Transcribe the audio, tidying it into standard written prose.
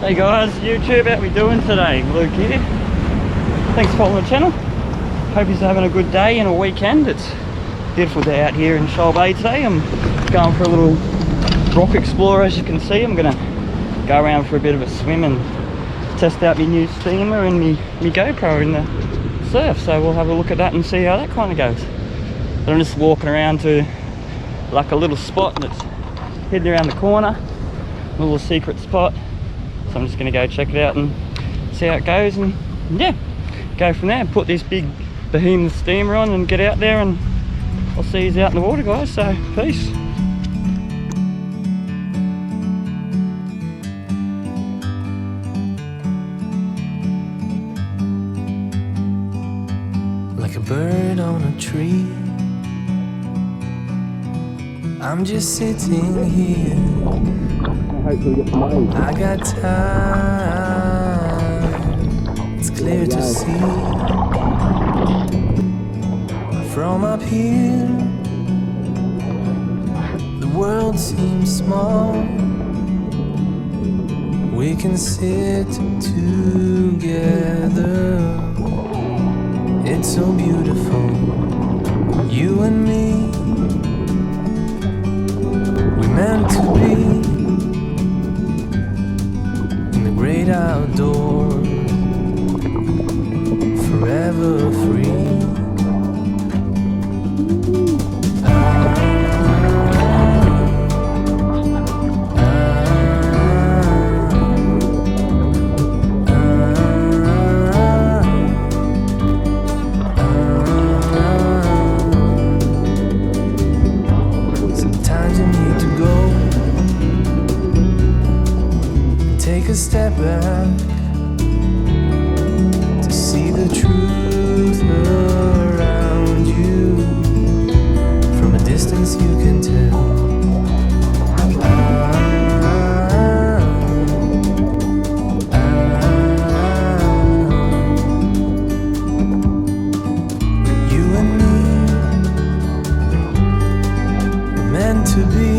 Hey guys, YouTube, how we doing today? Luke here. Thanks for following the channel. Hope you're having a good day and a weekend. It's a beautiful day out here in Shoal Bay today. I'm going for a little rock explorer, as you can see. I'm gonna go around for a bit of a swim and test out my new steamer and my GoPro in the surf. So we'll have a look at that and see how that kind of goes. But I'm just walking around to like a little spot that's hidden around the corner, a little secret spot. So I'm just going to go check it out and see how it goes, and yeah, go from there. Put this big behemoth steamer on and get out there, and I'll see you out in the water, guys. So peace. Like a bird on a tree, I'm just sitting here. I got time, it's clear to see. From up here, the world seems small. We can sit together, it's so beautiful. You and me, we're meant to be in the great outdoors, forever free. Sometimes you need to go, take a step back to see the truth around you. From a distance you can tell. You and me were meant to be